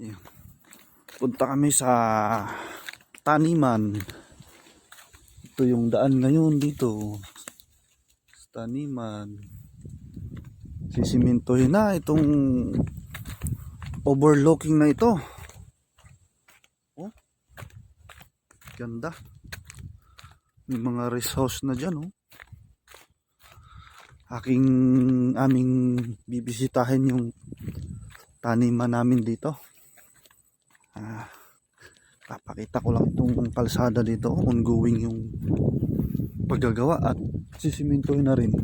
Yan. Punta kami sa taniman. Ito yung daan ngayon dito sa taniman. Sisimintuhin na itong overlooking na ito. Oh, ganda. May mga rest house na dyan. Oh. Aming bibisitahin yung taniman namin dito. Papakita ko lang itong kalsada dito. Ongoing yung paggagawa at sisimintuhin na rin.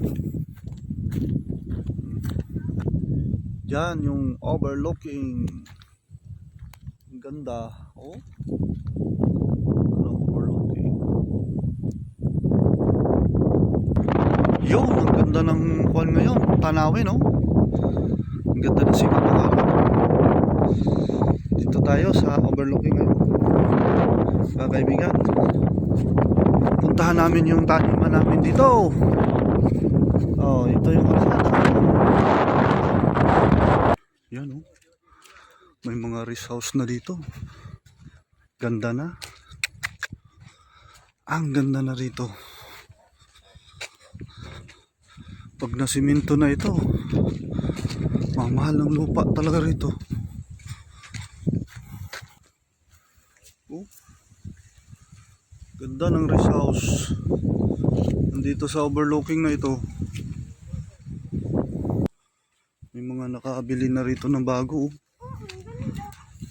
Diyan yung overlooking. Ang ganda. Oh. Ano overlooking? Yun, ang ganda ng kuwan ngayon. Tanawin, no? Ang ganda ng sikat ng araw. Dito tayo sa overlooking ngayon. Mga kaibigan, puntahan namin yung taniman namin dito. Oh, ito yung kalsada. Yan, oh. May mga rest house na dito. Ganda na. Ang ganda na rito. Pag nasiminto na ito, mamahal ng lupa talaga rito. Oh. Ganda ng rest house. Nandito sa overlooking na ito. May mga nakabili na rito ng bago.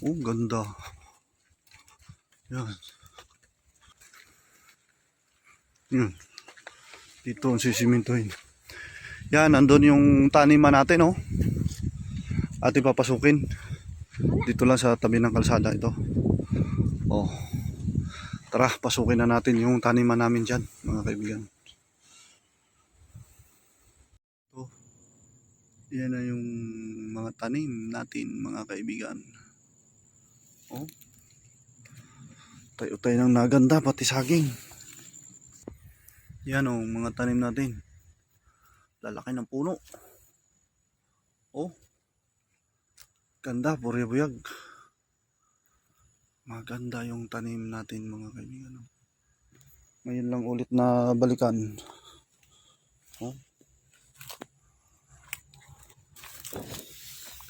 Oh, ganda. Yan. Yan. Dito ang sisimintuhin. Yan, nandun yung taniman natin, oh. At ipapasukin. Dito lang sa tabi ng kalsada ito. Oh. Tara, pasukin na natin yung taniman namin dyan, mga kaibigan. Oh. Yan na yung mga tanim natin, mga kaibigan. Oh. Tayo-tayo ng naganda, pati saging. Yan oh, mga tanim natin. Lalaki ng puno. Oh. Ganda, puri-buyag. Maganda yung tanim natin, mga kaibigan. Ngayon lang ulit na balikan. Oh.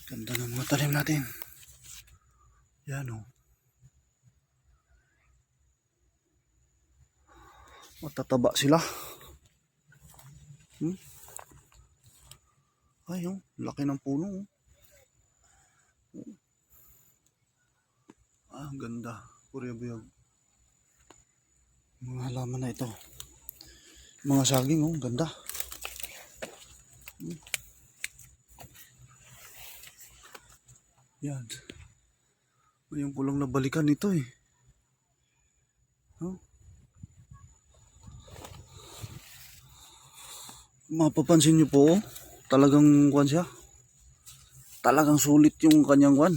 Ganda ng mga tanim natin. Yan oh. Matataba sila. Ay oh, laki ng puno. Ah, ganda. Puri-buyag. Mga halaman na ito. Mga saging oh, ganda. Yan. Ngayon ko lang nabalikan ito eh. Oh. Mapapansin nyo po, oh, talagang kwan siya. Talagang sulit yung kanyang kwan.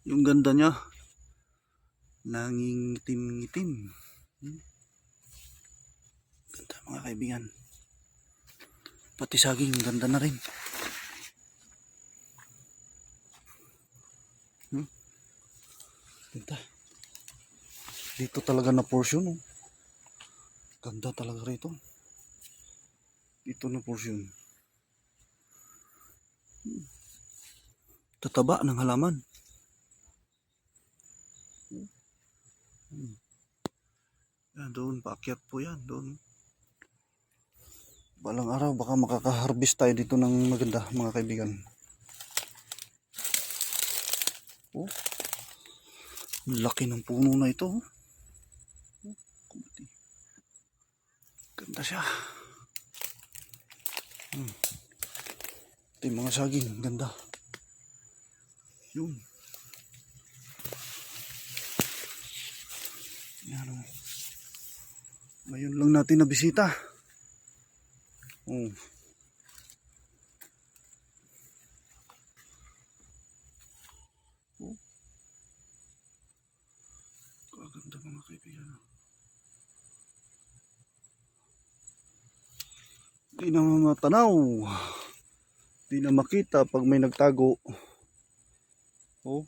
Yung ganda niya. Nangingitim-ngitim. Ganda mga kaibigan. Pati saging, ganda na rin. Ganda. Dito talaga na portion. Oh. Ganda talaga rito. Dito na portion. Tataba ng halaman. Yan, doon, paakyat po yan. Doon. Balang araw, baka makaka-harvest tayo dito ng maganda, mga kaibigan. Oh. Laki ng puno na ito. Oh. Ganda siya. Ito yung mga saging, ganda. Yun. Yan o. Ngayon lang natin nabisita. Oh. Oh. Kaganda mga kaibigan. Di na matanaw. Di na makita pag may nagtago. Oh.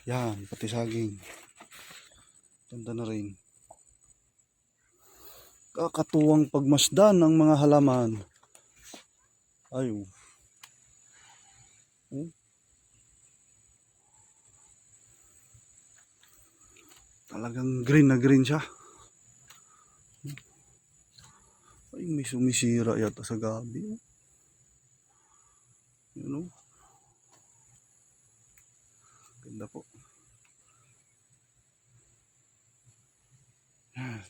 Yan, pati saging. Ganda na rin. Kakatuwang pagmasdan ng mga halaman. Ay, talagang green na green siya. Ay, may sumisira yata sa gabi. Yun o. Ganda po. Yan.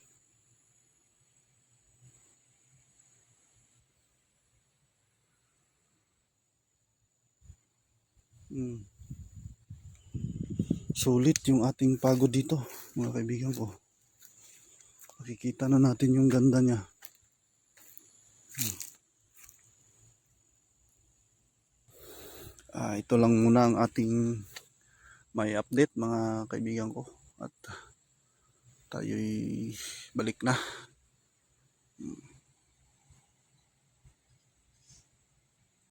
Sulit yung ating pagod dito, mga kaibigan ko. Makikita na natin yung ganda niya. Ito lang muna ang ating may update, mga kaibigan ko. At tayo'y balik na.